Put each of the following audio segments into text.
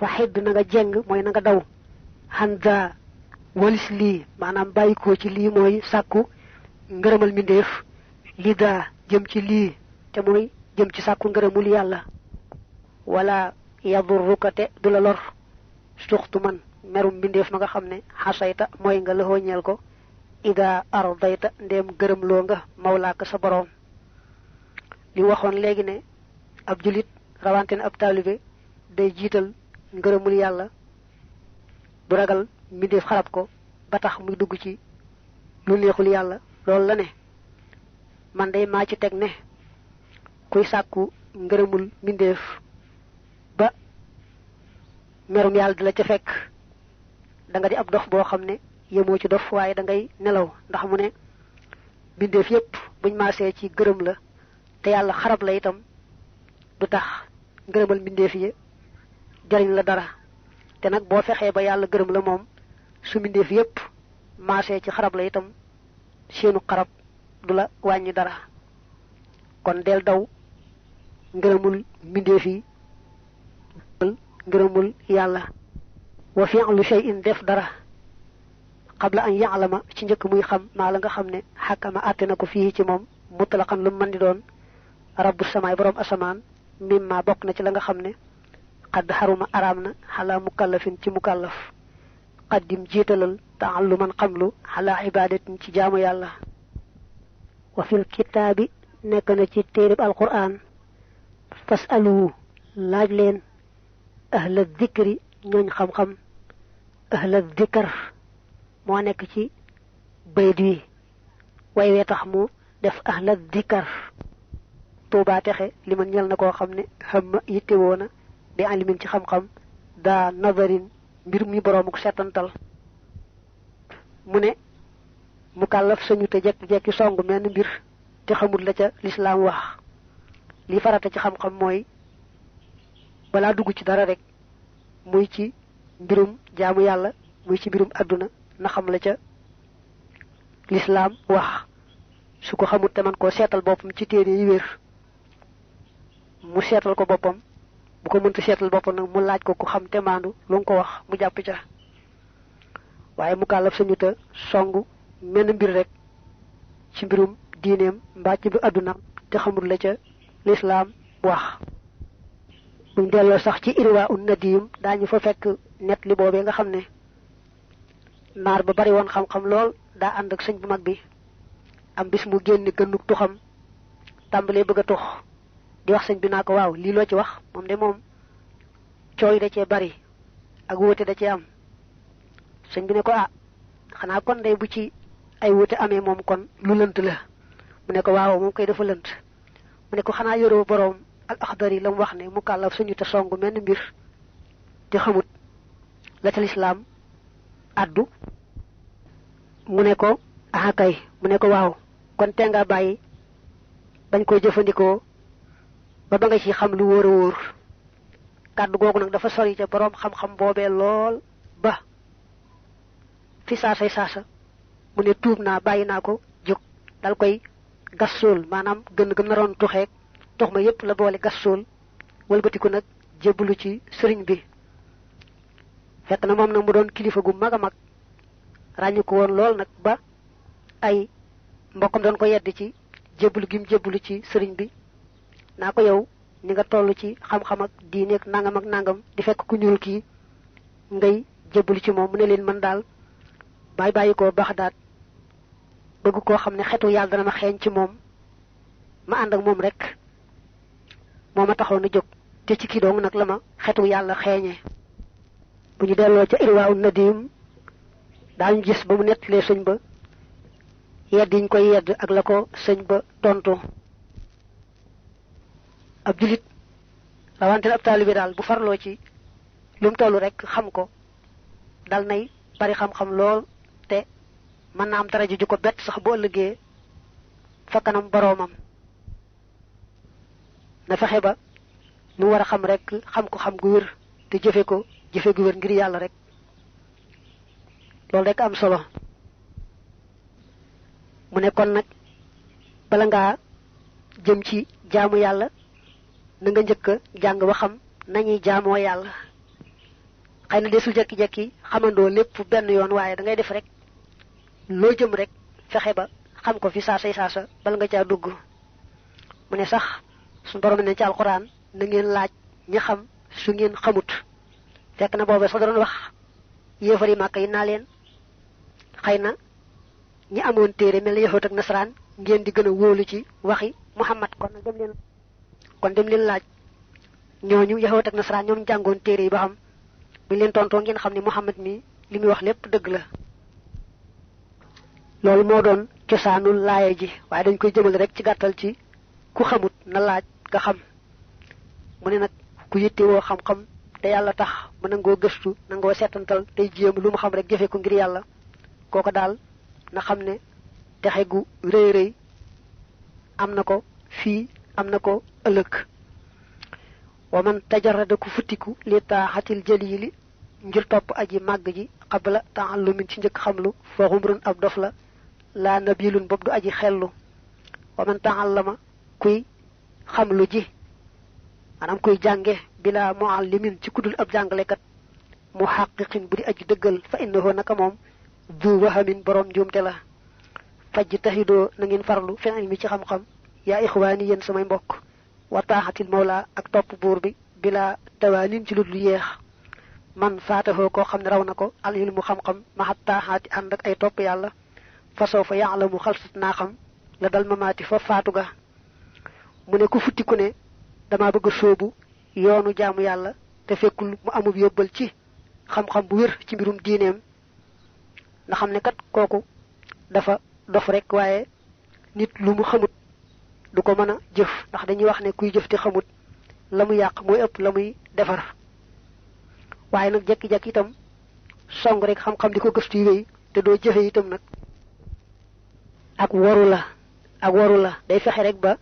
xedd na nga jeng mooy na nga daw handa walis lii maanaam bàyyikoo ci lii mooy sàkku ngërëmal mbindeef li daa jëm ci lii te mooy jëm ci sàkku ngërëmul yàlla wala yadurruka te du la lor suxtu man merum mbindeef ma nga xam ne xasayta mooy nga la ñeel ko ida ardayta ndéem gërëm loo nga mawlaaka sa boroom li waxoon léegi ne ab julit rawante ne ab taalibe day jiital ngërëmul yàlla du ragal mbindeef xarab ko ba tax muy dugg ci lu neexul yàlla loolu la ne man day maa ci teg ne kuy sàkku ngërëmul mbindeef ba merum yàlla di la ca fekk da nga di ab dof boo xam ne yemoo ci dof waaye da ngay nelaw ndax mu ne mbindeef yépp buñ maasee ci gërëm la te yàlla xarab la itam du tax ngërëmal mbindeef yi jariñ la dara te nag boo fexee ba yàlla gërëm la moom su mbindeef yépp maasee ci xarab la itam seenu xarab du la wàññi dara kon del daw ngërëmul mbindeef yi ngërëmul yàlla wa fi'lu shay'in def dara qabla an ya'lama ci njëkk muy xam maa la nga xam ne xakama àtte na ko fii ci moom mutlaqan lu mën di doon rabbu samaay boroom asamaan mimma bokk na ci la nga xam ne xadd xaruma araam na xalaa mukallafin ci mukallaf qaddim jiitalal taalluman xamlu xalaa ibadatin ci jaamu yàlla wa fil kitaabi nekk na ci téereb alquran fasalu laaj leen ahla dikri ñooñ xam-xam ahla dikar moo nekk ci bayt wi way wee tax mu def ahla dikar tuubaa texe li man ñel na koo xam ne xam ma yittewoo na bi alimin ci xam-xam daa nazarin mbir mi boroomuk setantal mu ne mu kàllaf sañu te jekki-jekki song menn mbir te xamul la ca lislaam wax li farata ci xam-xam mooy balaa dugg ci dara rek muy ci mbirum jaamu yàlla muy ci mbirum àdduna na xam la ca lislaam wax su ko xamul te man koo seetal boppam ci téere yi wér mu seetal ko boppam bu ko mënta seetal boppam nag mu laaj ko ku xam te maandu lu nga ko wax mu jàpp ca waaye mu kàllaf sañu te song menn mbir rek ci mbirum diineem mbaa ci mbirum àddunaam te xamul la ca lislaam wax buñ delloo sax ci irwa un nadim daañu fa fekk net li boobee nga xam ne naar ba bari woon xam-xam lool daa ànd ak sëñ bu mag bi am bis mu génn gënnuk tuxam tàmbalee bëgg a tux di wax sëñ bi naa ko waaw lii loo ci wax moom de moom cooy da cee bari ak wóote da cee am sëñ bi ne ko xanaa kon day bu ci ay wóote amee moom kon lu lënt la mu ne ko waaw moom koy dafa lënt mu ne ko xanaa yoroo boroom al axdari la mu wax ne mu kàllaf suñu te song menn mbir te xamut la ca lislaam addu mu ne ko kay mu ne ko waaw kon te nga bàyyi bañ koy jëfandikoo ba nga ci xam lu wóor a wóor kàddu googu nag dafa sori ca boroom xam-xam boobee lool ba fi saasa mu ne tuub naa bàyyi naa ko jóg dal koy gas suul maanaam gën naroon tuxeeg tox ma yépp la boole gas suul wëlbatiku nag jébbalu ci sëriñ bi fekk na moom nag mu doon kilifa gu mag a mag ràññu ko woon lool nag ba ay mbokkam doon ko yedd ci jébbalu gi mu jébbalu ci sëriñ bi naa ko yow ni nga toll ci xam-xam ak diine ak nangam di fekk ku ñuul kii ngay jébbalu ci moom mu ne leen man daal bàyyi ko Baxdaad bëgg koo xam ne xetu yàlla dana ma xeeñ ci moom ma ànd ak moom rek moo ma taxoon a jóg te ci kii dong nag la ma xetu yàlla xeeñee bu ñu delloo ca irwaaw nadim daañu gis ba mu nettalee sëñ ba yedd yiñ koy yedd ak la ko sëñ ba tontu ab julit rawante ab taalibe daal bu farloo ci lu mu tollu rek xam ko dal nay bari xam-xam lool te mën na am daraja ju ko bett sax bu ëllëgee fa kanam boroomam na fexe ba lu war a xam rek xam ko xam gu wér te jëfe ko jëfe gu wér ngir yàlla rek loolu rek am solo mu ne kon nag bala ngaa jëm ci jaamu yàlla na nga njëkk a jàng ba xam nañuy jaamoo yàlla xeyna desul jekki jekki xamando lepp ben yoon waye da ngay def rek lo jëm rek fexé ba xam ko fi saasa saasa bal nga ca dugg mu ne sax sun borom ne ci alquran na ngeen laaj ñi xam su ngeen xamut fekk na boobu sax doon wax yéefari màkk yi naa leen xëy na ñi amoon téere mel yahoot ak nasaraan ngeen di gën a wóolu ci waxi muhammad kon dem leen laaj ñooñu yahoot ak nasaraan ñoom jàngoon téere yi ba xam bu leen tontoo ngeen xam ne muhammad mi li muy wax lépp dëgg la loolu moo doon cosaanul laaya ji waaye dañ koy jëmal rek ci gàttal ci ku xamut na laaj nga xam mu ne nag ku yittewoo xam-xam te yàlla tax mu nangoo gëstu nangoo seetantal tey jéem lu mu xam rek jëfe ko ngir yàlla kooko daal na xam ne texe gu rëy rëy am na ko fii am na ko ëllëg wa man tajarrada ku futtiku li taaxatil jalili ngir topp aji màgg ji qabla ta'allumin ci njëkk xamlu fa xumrun ab dof la laa nabilun bob du aji xellu wa man ta'allama kuy xamlu ji manam kuy jànge bila muallimin ci kudul ab jàngalekat muhaqqiqin bu di aji dëggal fa innahu naka moom du wahamin borom njuumte la fajj tahidoo na ngeen farlu fi ilmi ci xam-xam yaa ixwaani yéen samay mbokk wa taaxatil mawla ak topp buur bi bila tawaanin ci ludul yeex man faataxoo koo xam ne raw na ko al ilmu xam-xam maxat taaxaati ànd ak ay topp yàlla fa soo fa yaalamu xalsat naa xam la dal mamaati fa faatu ga mu ne ku futti ku ne dama bëgg soobu yoonu jaamu yàlla te fekkul mu amub yóbbal ci xam-xam bu wér ci mbirum diineem na xam ne kat kooku dafa dof rek waaye nit lu mu xamut du ko mën a jëf ndax dañuy wax ne kuy jëf te xamut la mu yàq mooy ëpp la muy defar waaye nag jekki-jekki itam song rek xam-xam di ko gëstu yi wéy te doo jëfe itam nag ak waru la day fexe rek ba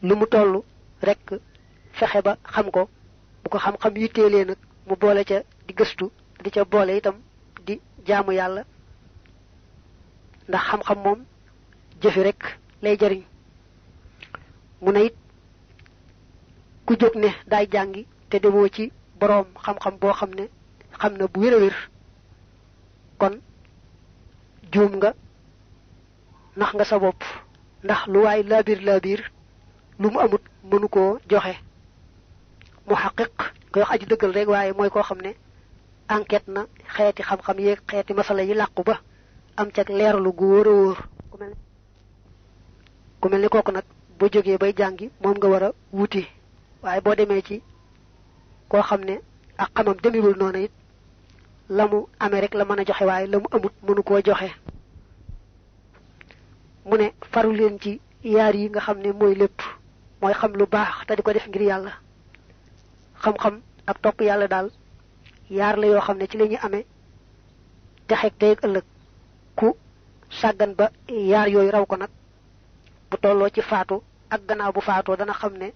lu mu toll rek fexe ba xam ko bu ko xam-xam yitteelee nag mu boole ca di gëstu di ca boole itam di jaamu yàlla ndax xam-xam moom jëfi rek lay jariñ mu ne it ku jóg ne daay jàngi te demoo ci boroom xam-xam boo xam ne xam na bu wér a wér kon juum nga nax nga sa bopp ndax lu waay laabiir lu mu amut mënu koo joxe mu xaqiq koy wax aji dëggal rek waaye mooy koo xam ne enquête na xeeti xam-xam yeeg xeeti masala yi làqu ba am cag leerlu gu wóor a wóor ku mel ni kooku nag boo jógee bay jàngi moom nga war a wuti waaye boo demee ci koo xam ne ak xamam demiwul noonu it la mu amee rek la mën a joxe waaye la mu amut mënu koo joxe mu ne faru leen ci yaar yi nga xam ne mooy lépp mooy xam lu baax te di ko def ngir yàlla xam-xam ak topp yàlla daal yaar la yoo xam ne ci la ñuy amee texeeg tey ëllëg ku sàggan ba yaar yooyu raw ko nag bu tolloo ci faatu ak gannaaw bu faatoo dana xam ne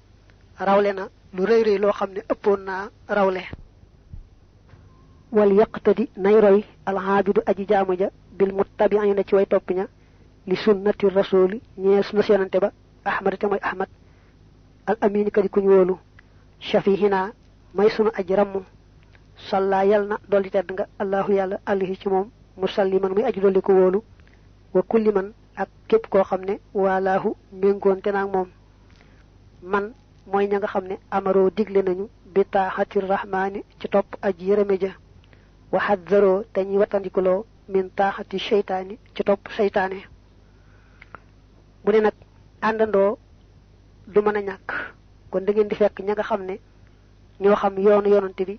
rawle na lu rëy rëy loo xam ne ëppoon naa rawle wal yaqtadi nay roy alxaabidu aji jaamu ja bil muttabiina ci way topp ña li sunnati rasuli ñeel sunna yonante ba ahmad te mooy ahmad al amin kadi kuñ wóolu shafihina may sunu aji ramm salla yal na dolli tedd nga allahu yàlla alihi ci moom musalliman muy aji dolli ko wóolu wa kulli man ak képp koo xam ne walaahu méngoonte naag moom man mooy ña nga xam ne amaroo digle nañu bi taaxati rahmaani ci topp aji yërëme ja wa xazzaroo te ñuy wattandikuloo min taaxati seytaani ci topp seytaane mu ne nag àndandoo du mën a ñàkk kon da ngeen di fekk ña nga xam ne ñoo xam yoonu yonante bi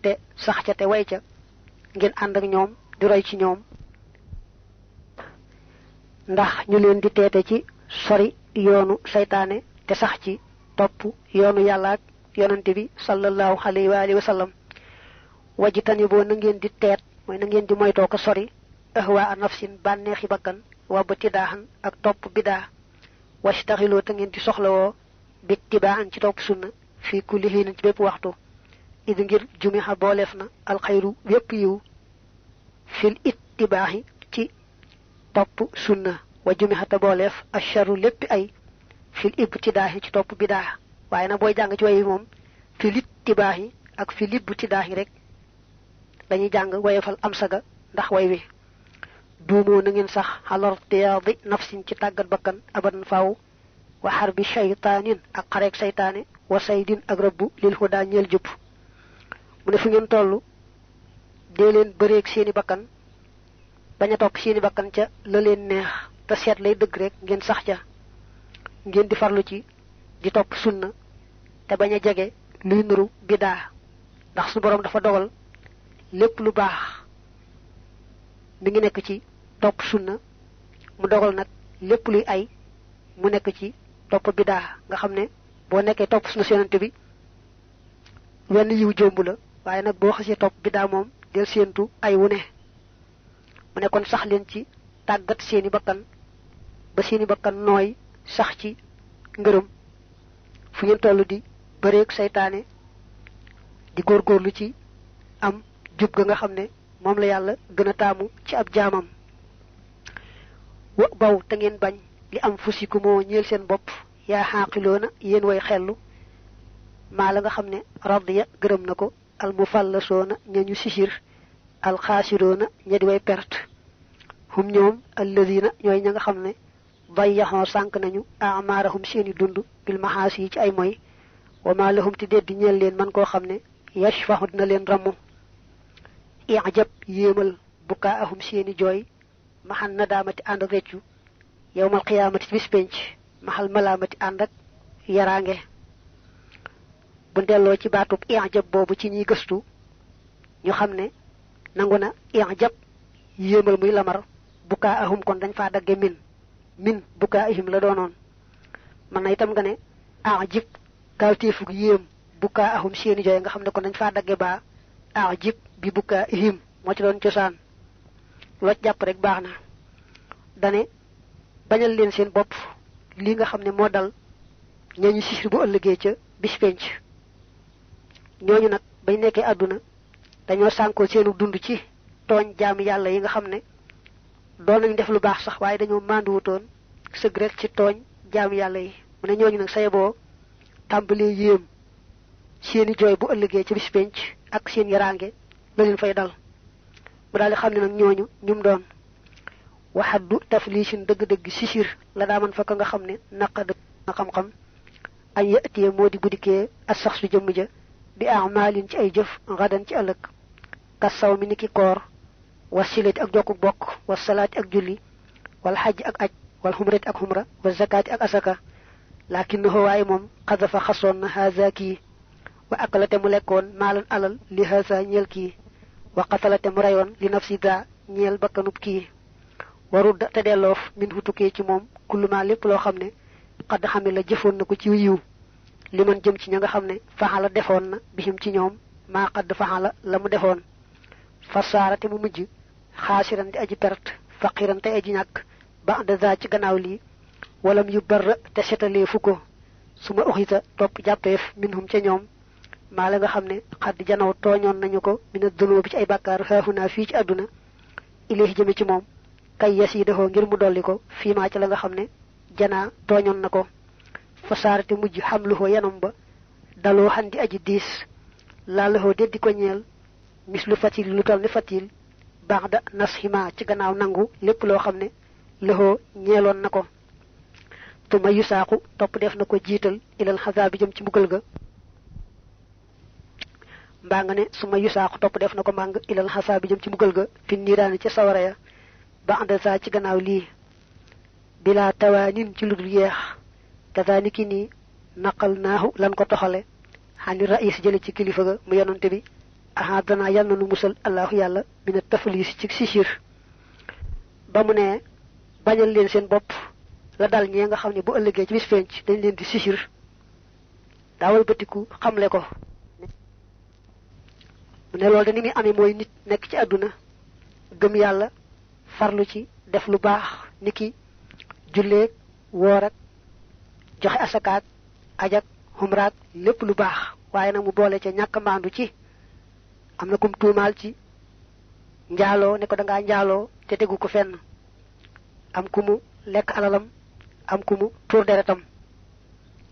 te sax ca te way ca ngeen ànd ak ñoom di roy ci ñoom ndax ñu leen di teete ci sori yoonu seytaane te sax ci topp yoonu yàlla ak yonante bi sallallahu alayhi wa alihi wa sallam wajitani boo na ngeen di teet mooy na ngeen di moytoo ko sori ahwa nafsin bànneexi bakkan wa batidaahan ak topp bidaa wastaxiloo te ngeen di soxlawoo bittibaan ci topp sunna fii kulli hiin ci bépp waxtu idi ngir jumiha booleef na alxayru wépp yiw fil ittibaahi ci topp sunna wa jumiha te booleef asharu lépp ay fil ibtidaahi ci topp bidaa waaye nag booy jàng ci way moom fil ittibaahi ak fil ibtidaahi rek dañuy jàng wayefal am saga ndax way wi duumoo na ngeen sax xalor tiyaadi nafsin ci tàggat bakkan abadan faaw wa harbi shaytaanin ak xareek saytaane wa saydin ak rëbbu lil hudaa ñeel jub mu ne fu ngeen toll dee leen bëreeg seeni bakkan bañ a topp seeni bakkan ca la leen neex te seet lay dëgg rek ngeen sax ca ngeen di farlu ci di topp sunna te bañ a jege luy nuru bidaa ndax su borom dafa dogal lépp lu baax mi ngi nekk ci topp sunna mu dogal nag lépp luy ay mu nekk ci topp bidaa nga xam ne boo nekkee topp sunna yonent bi wenn yiw jomb la waaye nag boo xasee topp bidaa moom del séentu ay wu ne mu ne kon sax leen ci tàggat seeni bakkan ba seeni bakkan nooy sax ci ngërëm fu ngeen toll di bëreeg saytaane di góorgóorlu ci am jub ga nga xam ne moom la yàlla gën a taamu ci ab jaamam wa baw te ngeen bañ li am fusiku moo ñeel seen bopp yaa xaaqiloona yéen way xellu maa la nga xam ne radiya gërëm na ko al mufallasoona ña ñu sisir al xaasiroona ña di way perte hum ñoom alladina ñooy ña nga xam ne bayyaxoo sànk nañu amaarahum seeni dund bil maxaas yi ci ay moy wa maa lahum ti deddi ñeel leen man koo xam ne yashfahu dina leen ramu ijab yéemal bukaahum seeni jooy maxal nadaamati ànd ak reccu yowmal qiyaamati ci bis penc maxal malaamati ànd ak yaraange bu delloo ci baatub ijab boobu ci ñiy gëstu ñu xam ne nangu na ijab yéemal muy lamar bukaahum kon dañ faa dagge min bukaahim la doonoon man na itam nga ne ajib kawteefug yéem bukaahum seeni jooy nga xam ne kon dañ faa dagge baa ajib bi bukaahim moo ci doon cosaan loo jàpp rek baax na dane bañal leen seen bopp li nga xam ne moo dal ñooñu sisir bu ëllëgee ca bis penc ñooñu nag bañ nekkee àdduna dañoo sànkoo seenu dund ci tooñ jaami yàlla yi nga xam ne doon nañ def lu baax sax waaye dañoo mànduwutoon sëgg rek ci tooñ jaami yàlla yi mu ne ñooñu nag saye boo tàmbalee yéem seeni jooy bu ëllëgee ca bis penc ak seen yaraange la leen fay dal mu daal di xam ne nag ñooñu ñum doon waxaddu taflisin dëgg-dëgg sisir la daa man fa ka nga xam ne naqa dëgg na xam-xam añ yatiye moo di buddikee as sax su jëmm ja bi amaalin ci ay jëf ngadan ci ëllëg kas saw mi ni ki koor wa silati ak jokku bokk wa salaati ak julli wal xajj ak aj wal xumrati ak xumra wa zakaati ak asaka lakinnahu waaye moom xadafa xasoon na haza kii wa akalate mu lekkoon maalan alal li haza ñeel kii wa qatalate mu reyoon li nafsi daa ñeel bakkanub kii warudda te delloof min hutukee ci moom kulluma lépp loo xam ne xadd xame la jëfoon na ko ci yiw li man jëm ci ña nga xam ne faxala defoon na bihim ci ñoom maa xadd faxala la mu defoon fasaara te mu mujj xaasiran di aji perte faqiran te aji ñàkk ba da ci gannaaw lii walam yu barra te setalee fu ko su ma uxita topp jàppeef minhum ca ñoom maa la nga xam ne xadd janaw tooñoon nañu ko mina dunoo bi ci ay bàkkaar xaaxunaa fii ci àdduna ilayhi jëme ci moom kay yes yi defoo ngir mu dolli ko fii maa ci la nga xam ne janaa tooñoon na ko fasaarate mujj xamluhoo yanam ba daloo xandi aji diis laalahoo deddi ko ñeel mis lu fatil lu toll ni fatil baax da nasxima ci gannaaw nangu lépp loo xam ne lahoo ñeeloon na ko tuma yu saaku topp def na ko jiital ilal xasaa bi jëm ci mbugal ga mbaa nga ne suma yu saaku topp def na ko màng ilal xasaa bi jëm ci mbugal ga fi niiraani ca sawara ya ba ànd saa ci gannaaw lii bilaa tawaanin ci lu dul yeex kazaniki nii naqal naahu lan ko toxale xani rais jële ci kilifa ga mu yonante bi ahadana yal na nu musal allahu yàlla mina taflis ci sisir ba mu ne bañal leen seen bopp la dal ñee nga xam ne bu ëllëgee ci bis penc dañ leen di sisir daawal bëtiku xamle ko mu ne loolu da ni muy amee mooy nit nekk ci àdduna gëm yàlla farlu ci def lu baax niki julleeg woor ak joxe asakaak ajak xumraak lépp lu baax waaye nag mu boole ca ñàkk maandu ci am na kum tuumaal ci njaaloo ne ko dangaa njaaloo te tegu ko fenn am ku mu lekk alalam am ku mu tuur deretam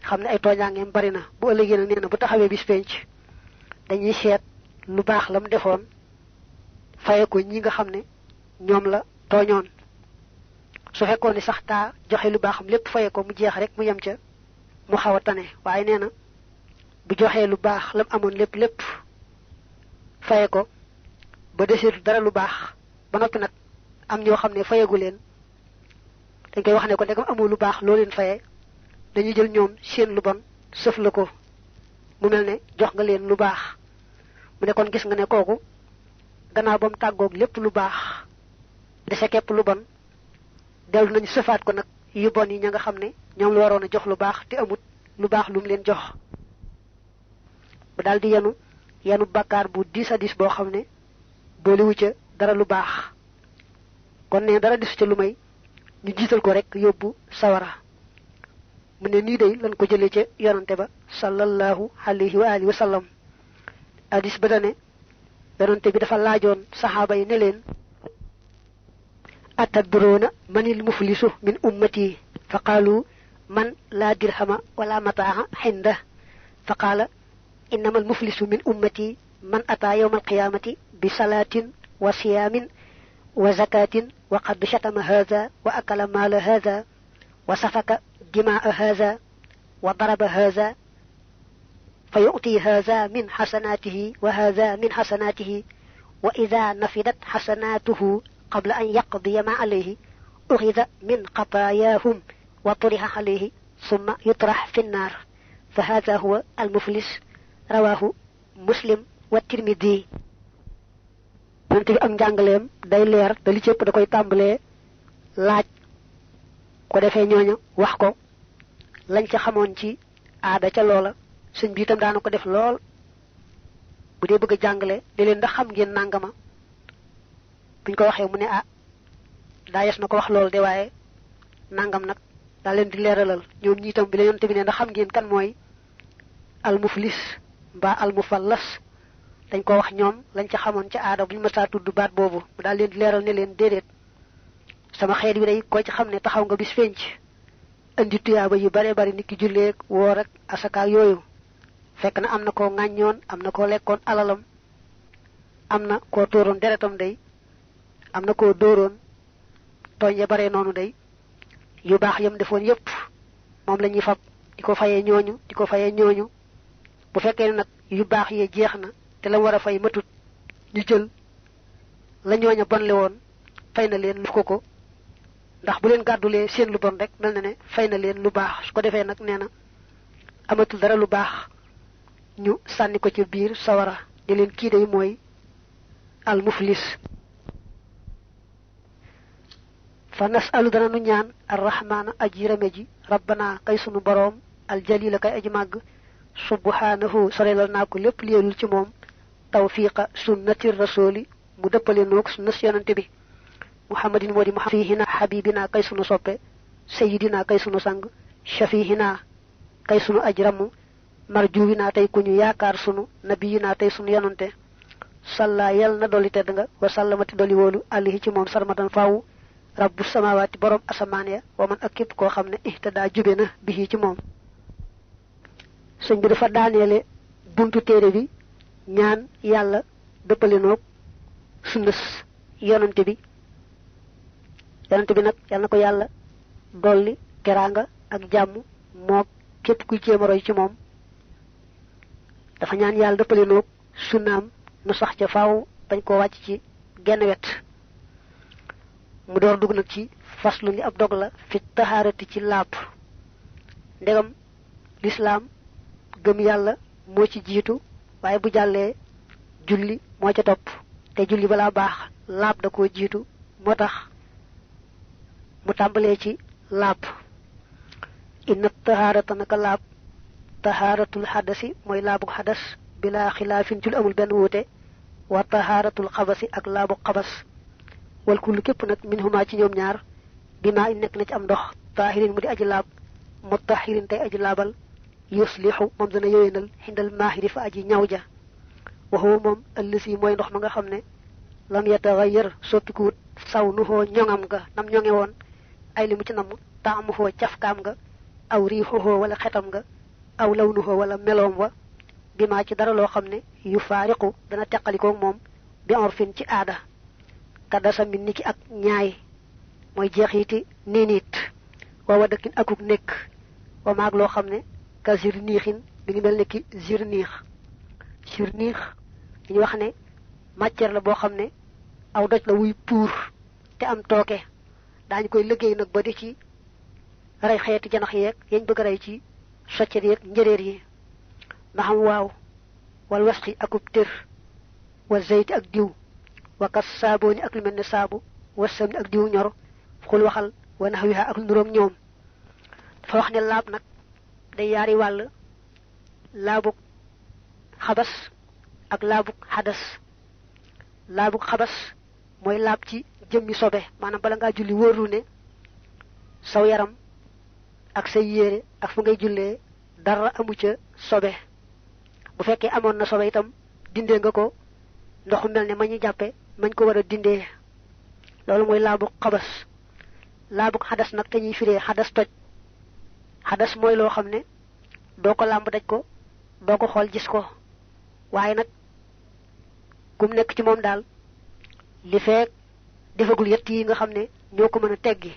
xam ne ay tooñaangeem bari na bu ëllëgee nag nee na bu taxawee bis penc dañuy seet lu baax la mu defoon faye ko ñi nga xam ne ñoom la tooñoon su fekkoon ni sax taa joxe lu baaxam lépp faye ko mu jeex rek mu yem ca mu xaw a tane waaye nee na bu joxee lu baax lam amoon lépp faye ko ba deseetu dara lu baax ba noppi nag am ñoo xam ne fayagu leen dañ koy wax ne ko ndegam amoo lu baax loo leen faye dañuy jël ñoom seen lu bon sëf la ko mu mel ne jox nga leen lu baax mu ne kon gis nga ne kooku gannaaw ba mu tàggoog lépp lu baax dese képp lu bon dellu nañu sëfaat ko nag yu bon yi ña nga xam ne ñoom la waroon a jox lu baax te amut lu baax lu mu leen jox bu daal di yenu bàkkaar bu diis a diis boo xam ne booliwu ca dara lu baax kon ne dara disu ca lu may ñu jiital ko rek yóbbu sawara mu ne nii day lan ko jëlee ca yonante ba sallallahu alayhi wa alihi wa sallam hadis ba dane yonante bi dafa laajoon saxaaba yi ne leen atadroona manil muflisu min ummati fa qaalu man laa dirhama wala mataaha xinda fa qaala innama almuflisu min ummati man ataa yawma alqiyamati bi salaatin wa siyaamin wa zakatin wa qad shatama haza wa akala maala haza wa safaka dimaa haza wa daraba haza fa yu'ti haza min xasanaatihi wa haza min xasanaatihi wa ida nafidat xasanaatuhu qabla an yaqdiya ma alayhi uxida min xataayaahum wa turixa alayhi summa yutrax fi nnaar fa haza huwa almuflis rawaahu muslim wa tirmidi yonent bi ak njàngaleem day leer te li ci ëpp da koy tàmbalee laaj ko defee ñooña wax ko lañ ca xamoon ci aada ca loola sëñ bi itam daana ko def lool bu dee bëgg a jàngale di leen ndax xam ngeen nàngama buñ ko waxee mu ne daa yes na ko wax lool de waaye nàngam nag daa leen di leeralal ñoom ñi itam bi la yonent bi ne ndax xam ngeen kan mooy almuflis mbaa almufallas dañ ko wax ñoom lañ ca xamoon ca aada buñu mësaa tudd baat boobu mu daal leen di leeral ne leen déedéet sama xeet wi day koo ci xam ne taxaw nga bis fenc indi tuyaaba yu bare bari nit ki julleeg woor ak asaka yooyu fekk na am na koo ŋàññoon am na koo lekkoon alalam am na koo tóoroon deretam day am na koo dóoroon tooñ ya bare noonu day yu baax yam defoon yépp moom la ñuy fab di ko fayee ñooñu bu fekkee ne nag yu baax yee jeex na te la war a fay matut ñu jël la ñooña bonle woon fay na leen lu ko ndax bu leen gàddulee seen lu bon rek mel na ne fay na leen lu baax su ko defee nag nee na amatul dara lu baax ñu sànni ko ci biir sawara di leen kii day mooy al muflis fa nasalu dana nu ñaan arrahmaana aji rame ji rabbana kay sunu boroom aljalila kay aji màgg subhanahu sorelal naa ko lépp lielul ci moom tawfiqa sunnati rasuli mu dëppale noog sunna yonante bi muhammadin moo di muhammad fihina habibina kay sunu soppe sayidina kay sunu sang shafihina kay sunu ajramu marjuwina tey ku ñu yaakaar sunu nabiyina tey sunu yonante salla yal na dolli tedd nga wa sallamati dolli wóolu alihi ci moom sarmatan faaw rabbu samawaati borom asamaan ya wa man ak képp koo xam ne ihtada jube na bihi ci moom sëñ bi dafa daaneele buntu téere bi ñaan yàlla dëppale noog sunnas yonante bi nag yal na ko yàlla dolli teraanga ak jàmm moog képp kuy jéem a roy ci moom dafa ñaan yàlla dëppale noog sunnaam nu sax ca faaw bañ koo wàcc ci genn wet mu door dugg nag ci faslu li ab dog la fi taxaarati ci laab ndegam lislaam gëm yàlla moo ci jiitu waaye bu jàllee julli moo ca topp te julli balaa baax laab da koo jiitu moo tax mu tàmbalee ci laab inna tahaarata naka laab tahaaratul xadasi mooy laabu xadas bilaa xilaafin ci lu amul benn wuute wa tahaaratul xabasi ak laabu xabas wal kullu képp nag min huma ci ñoom ñaar bi maa i nekk na ci am ndox taahirin mu di aji laab mutahirin tey aji laabal yuslihu moom dana yowénal xindal maahiri fa aji ñaw ja waxuwa moom ëllësi mooy ndox ma nga xam ne lam yataxayyar soppikuwut saw nu xoo ñoŋam nga nam ñoŋe woon ay li mu ci namm taamu xoo cafkaam nga aw riixuxoo wala xetam nga aw law nu xoo wala meloom wa bi maa ci dara loo xam ne yu faariqu dana teqalikoog moom bi orfin ci aada kadasa min niki ak ñaay moy jeexiti ninit wa wadakin akuk nek wa maag loo xam ne ka zirniixin bi ngi mel ne ki zirniix dañu wax ne matière la boo xam ne aw doj la wuy puur te am tooke daañu koy liggéey nag ba di ci rey xeeti janax yeeg yañ bëgg rey ci soccet yeeg njëreer yi na xam waaw wal wasqi akub tër wa zayti ak diw wa kas saabooni ak lu mel ne saabu wa samni ak diw ñor xul waxal wa naxwiha ak lu nuroom ñoom dafa wax ne laab nag day yaari wàll laabug xabas ak laabug xadas laabug xabas mooy laab ci jëmmi sobe maanaam bala ngaa julli wóorlu ne saw yaram ak say yére ak fu ngay jullee dara amu ca sobe bu fekkee amoon na sobe itam dindee nga ko ndoxu mel ne ma ñu jàppe mañ ko war a dindee loolu mooy laabug xabas laabug xadas nag te ñuy firee xadas toj xadas mooy loo xam ne doo ko làmb daj ko doo ko xool gis ko waaye nag gum nekk ci moom daal li feek defagul yett yi nga xam ne ñoo ko mën a teggi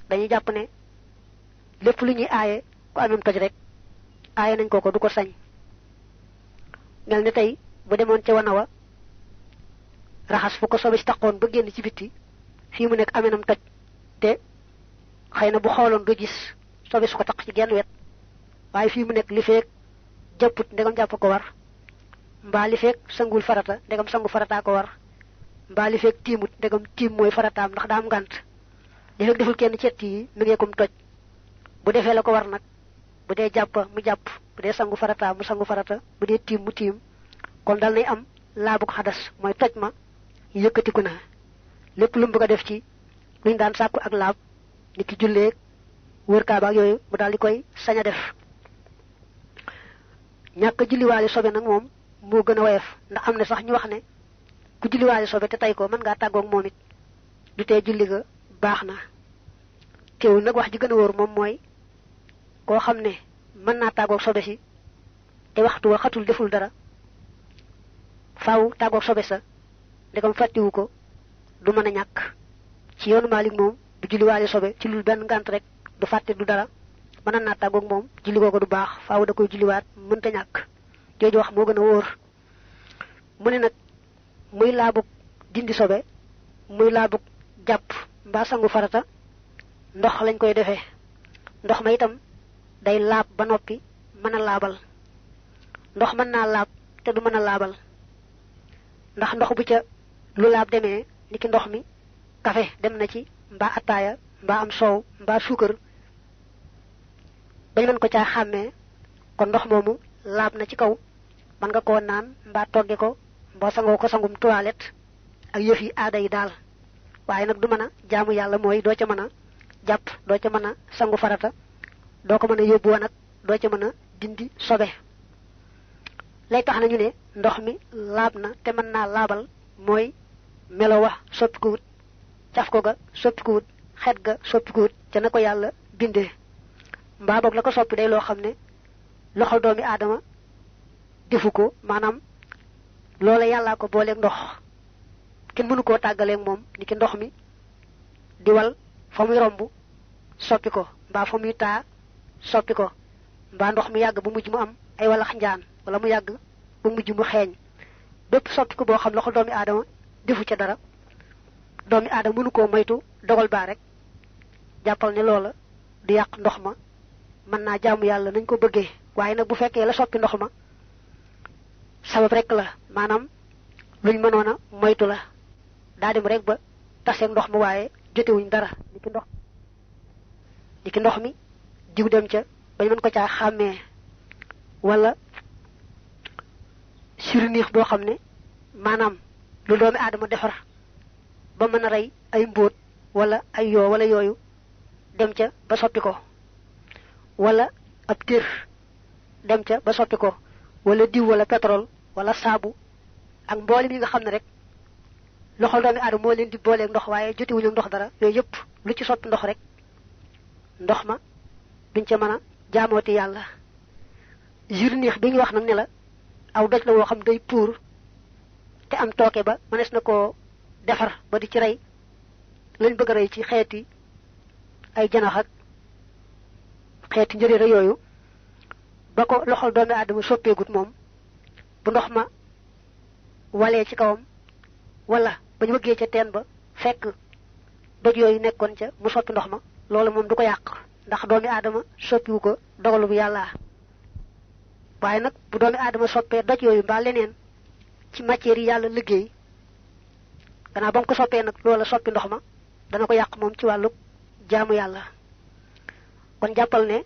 dañuy jàpp ne lépp lu ñuy aaye ku amem toj rek aaye nañ ko du ko sañ mel ni tey bu demoon ca wana wa raxas fu ko sobe si taqoon ba génn ci bitti fii mu nekk amenam toj te xëy na bu xooloon du gis sobe su ko taq ci genn wet waaye fii mu nekk li feek jàpput ndegam jàpp ko war mbaa li feek sangul farata ndegam sangu farataa ko war mbaa li feek tiimut ndegam tiim mooy farataam ndax daa am ngànt li feek deful kenn cet yi mi ngeekum toj bu defee la ko war nag bu dee jàpp mu jàpp bu dee sangu farata mu sangu farata bu dee tiim mu tiim kon dal nay am laabug xadas mooy toj ma yëkkatiku na lépp lu mu bëgg a def ci luñ daan sàkku ak laab ni ki jullee wër kaaba ak yooyu mu daal di koy sañ a def ñàkk julliwaale sobe nag moom moo gën a woyof ndax am na sax ñu wax ne ku julliwaale sobe te tay ko mën ngaa tàggoog moom it du tee julli ga baax na teewul nag wax ji gën a wóor moom mooy koo xam ne mën naa tàggoog sobe si te waxtu wa xatul deful dara faaw tàggoog sobe sa ndegam fàttiwu ko du mën a ñàkk ci yoonu Maalik moom du julliwaale sobe ci lul benn ngànt rek du fàtte du dara mën naa tàggoog moom julli googu du baax faaw da koy julliwaat mënta ñàkk jooju wax moo gën a wóor mu ne nag muy laabug dindi sobe muy laabug jàpp mbaa sangu farata ndox lañ koy defee ndox ma itam day laab ba noppi mën a laabal ndox mën naa laab te du mën a laabal ndax ndox bu ca lu laab demee ni ki ndox mi kafe dem na ci mbaa attaaya mbaa am soow mbaa suukar bañ mën ko caa xàmmee kon ndox moomu laab na ci kaw man nga koo naan mbaa togge ko mbaa sangoo ko sangum toilette ak yëf yi aada yi daal waaye nag du mën a jaamu yàlla mooy doo ca mën a jàpp doo ca mën a sangu farata doo ko mën a yóbbu woon nag doo ca mën a dindi sobe lay tax nañu ne ndox mi laab na te mën naa laabal mooy melo wax soppikuwut caf ko ga soppikuwut xet ga soppikuwut ca na ko yàlla bindee mbaa boog la ko soppi day loo xam ne loxol doomi aadama defu ko maanaam loola yàllaa ko booleeg ndox kenn mënu koo tàggaleeg moom ni ki ndox mi di wal fa muy romb soppi ko mbaa fa muy taa soppi ko mbaa ndox mi yàgg bu mujj mu am ay walax njaan wala mu yàgg bu mujj mu xeeñ bépp soppi ko boo xam loxol doomi aadama defu ca dara doomi aadama mënu koo moytu dogal baa rek jàppal ne loola du yàq ndox ma mën naa jaamu yàlla nañ ko bëggee waaye nag bu fekkee la soppi ndox ma sabab rek la maanaam luñ mënoon a moytu la daa dem rek ba taseeg ndox mi waaye jotewuñ dara ni ki ndox mi diw dem ca bañ mën ko caa xàmmee wala surniix boo xam ne maanaam lu doomi aadama defar ba mën a rey ay mbóot wala ay yoo wala yooyu dem ca ba soppi ko wala ab tér dem ca ba soppi ko wala diw wala pétrole wala saabu ak mboolem yi nga xam ne rek loxol doomi aadama moo leen di booleeg ndox waaye jotewuñu ndox dara yooyu yëpp lu ci soppi ndox rek ndox ma duñ ca mën a jaamooti yàlla surniix bi ñu wax nag ne la aw doj la woo xam day puur te am tooke ba mënees na koo defar ba di ci rey lañ bëgg rey ci xeeti ay janax ak xeeti njëriñ yooyu ba ko loxol doomi aadama soppeegut moom bu ndox ma walee ci kawam wala bañ wëggee ca teen ba fekk doj yooyu nekkoon ca mu soppi ndox ma loolu moom du ko yàq ndax doomi aadama soppiwu ko dogalu bu yàlla waaye nag bu doomi aadama soppee doj yooyu mbaa leneen ci matière yi yàlla liggéey gannaaw ba mu ko soppee nag loola soppi ndox ma dana ko yàq moom ci wàllu jaamu yàlla kon jàppal ne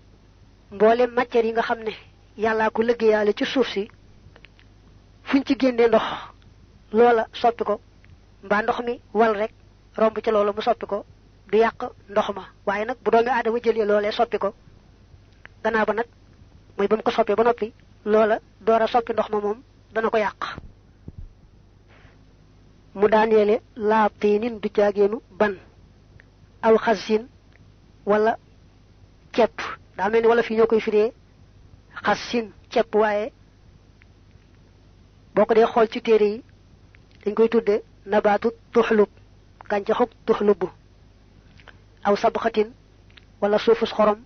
mboolem matière yi nga xam ne yàllaa ko liggéeyaale ci suuf si fuñ ci génnee ndox loola soppi ko mbaa ndox mi wal rek romb ci loola mu soppi ko du yàq ndox ma waaye nag bu doomi aadama jëlee loolee soppi ko gannaaw ba nag mooy ba mu ko soppee ba noppi loola door a soppi ndox ma moom dana ko yàq mu daaneele laa tiinin du caageenu ban aw xasin wala cepp daa mel ni wala fii ñoo koy firee xasin cepp waaye boo ko dee xool ci téere yi dañ koy tudde nabaatu tuxlub gàncaxug tuxlub aw sabxatin wala suufus xorom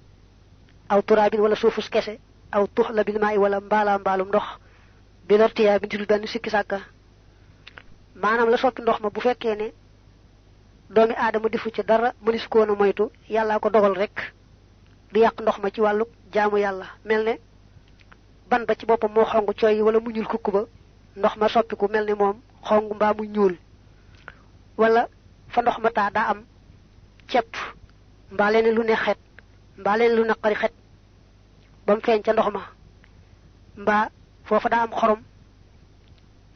aw turaabin wala suufus kese aw tuxlabil maa i wala mbaalum ndox bi lortiyaa bi dul benn sikki sàkka maanaam la soppi ndox ma bu fekkee ne doomi aadama defu ci dara mënis koon a moytu yàllaa ko dogal rek du yàq ndox ma ci wàllu jaamu yàlla mel ne ban ba ci boppam moo xong cooy wala mu ñuul kukk ba ndox ma soppiku mel ne moom xong mbaa mu ñuul wala fa ndox ma taa daa am cepp mbaa leneen lu ne xet mbaa leneen lu naqari xet ba mu feeñ ca ndox ma mbaa foofa daa am xorom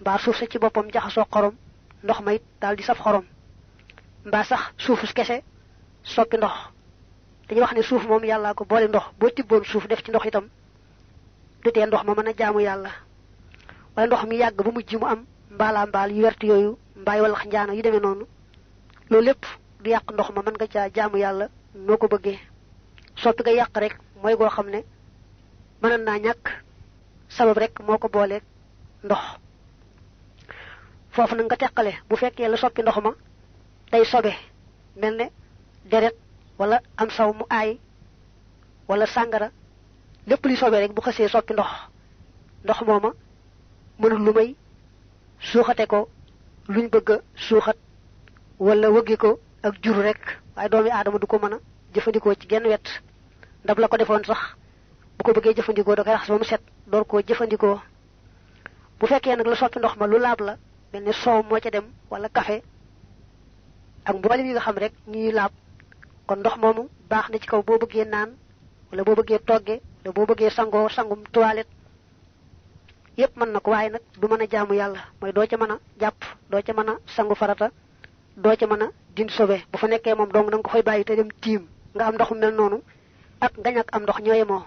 mbaa suuf sa ci boppam jaxasoo xorom ndox ma it daal di saf xorom mbaa sax suufus kese soppi ndox dañuy wax ne suuf moom yàllaa ko boole ndox boo tibboon suuf def ci ndox itam du tee ndox ma mën a jaamu yàlla wala ndox mi yàgg ba mujj mu am mbaal yu wert yooyu mbaay wala njaano yu demee noonu loolu lépp du yàq ndox ma mën nga caa jaamu yàlla noo ko bëggee soppi nga yàq rek mooy goo xam ne mënoon naa ñàkk sabab rek moo ko booleeg ndox foofu nag nga teqale bu fekkee la soppi ndox ma day sobe mel ne deret wala am saw mu aay wala sàngara lépp li sobe rek bu xasee soppi ndox mooma mënul lu may suuxate ko luñ bëgg a suuxat wala wëggi ko ak jur rek waaye doomi aadama du ko mën a jëfandikoo ci genn wet ndab la ko defoon sax bu ko bëggee jëfandikoo da koy raxas ba mu set door koo jëfandikoo bu fekkee nag la soppi ndox ma lu laab la mel ne soow moo ca dem wala café ak mboolem yi nga xam rek ñuy laab kon ndox moomu baax na ci kaw boo bëggee naan wala boo bëggee togge wala boo bëggee sangum toilette yépp mën na ko waaye nag du mën a jaamu yàlla mooy doo ca mën a jàpp doo ca mën a sangu farata doo ca mën a din sobe bu fa nekkee moom dong danga ko fay bàyyi te dem tiim nga am ndox mu mel noonu ak nga ñàkk am ndox ñooye moo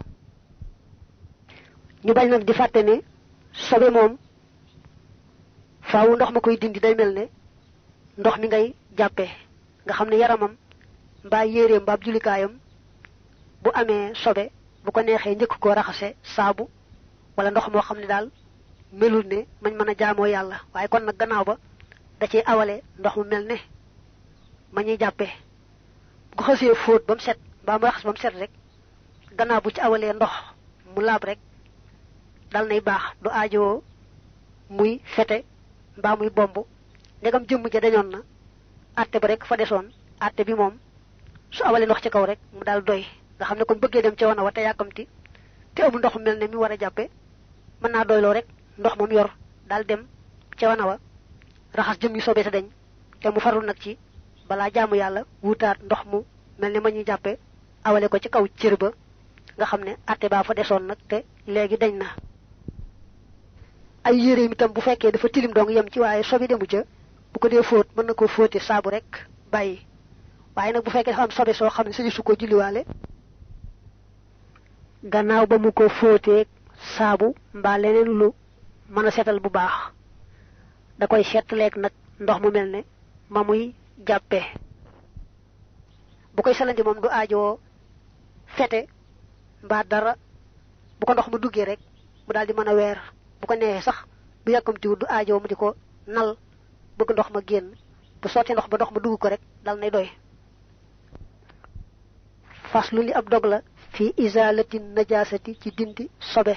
ñu bañ nag di fàtte ne sobe moom faawu ndox ma koy dindi day mel ne ndox mi ngay jàppee nga xam ne yaramam mbaa yéeréem mbaa julikaayam bu amee sobe bu ko neexee njëkk koo raxase saabu wala ndox moo xam ne daal melul ne mañ mën a jaamoo yàlla waaye kon nag gannaaw ba da ciy awale ndox mu mel ne ma ñuy jàppee bu ko xasee fóot ba mu set mbaa mu raxas ba mu set rek gannaaw bu ci awalee ndox mu laab rek dal nay baax du aajowoo muy fete mbaa muy bomb ndegam jëmm ja dañoon na àtte ba rek fa desoon àtte bi moom su awalee ndox ci kaw rek mu daal doy nga xam ne kon bëggee dem ca wana wa te yàkkamti te amul ndox mu mel ne mi war a jàppe mën naa doyloo rek ndox moom yor daal dem ca wana wa raxas jëm yu soobee sa dañ te mu farlu nag ci balaa jaamu yàlla wutaat ndox mu mel ne ma ñuy jàppe awale ko ci kaw cër ba nga xam ne àtte baa fa desoon nag te léegi dañ na ay yére mi tam bu fekkee dafa tilim dong yem ci waaye sobe demu ca bu ko dee fóot mën na koo fóote saabu rek bàyyi waaye nag bu fekkee dafa am sobe soo xam ne sañu su ko julliwaale gannaaw ba mu ko fóotee saabu mbaa leneen lu mën a setal bu baax da koy seetleeg nag ndox mu mel ne ma muy jàppee bu koy salandi moom du aajoo fete mbaa dara bu ko ndox mu duggee rek mu daal di mën a weer bu ko neexee sax bu yàkkamtiwul du aajoo mu di ko nal bëgg ndox ma génn bu sotti ndox ba ndox ma dugg ko rek dal nay doy. faslu li ab dog la fi izalati najasati ci dindi sobe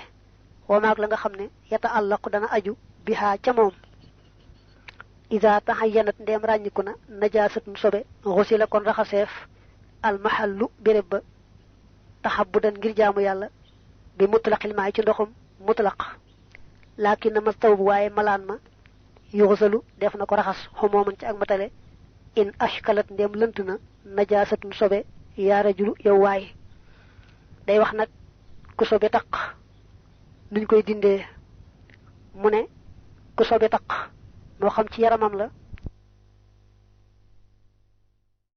wa maag la nga xam ne yata àllaqu dana aju bihaa ca moom. iza tahayyanat ndem ràññiku na najasatun sobe xusila kon raxaseef al mahallu béréb ba taxabudan ngir jaamu yàlla bi mutlaqil maay ci ndoxum mutlaq laakin na mastaw bu waaye malaan ma yuxsalu def na ko raxas xumooman ci ak matale in ashkalat ndem lënt na najasatun sobe yaa rajulu yow waay. day wax nag ku sobe taq nuñ koy dindee mu ne ku sobe taq moo xam ci yaramam la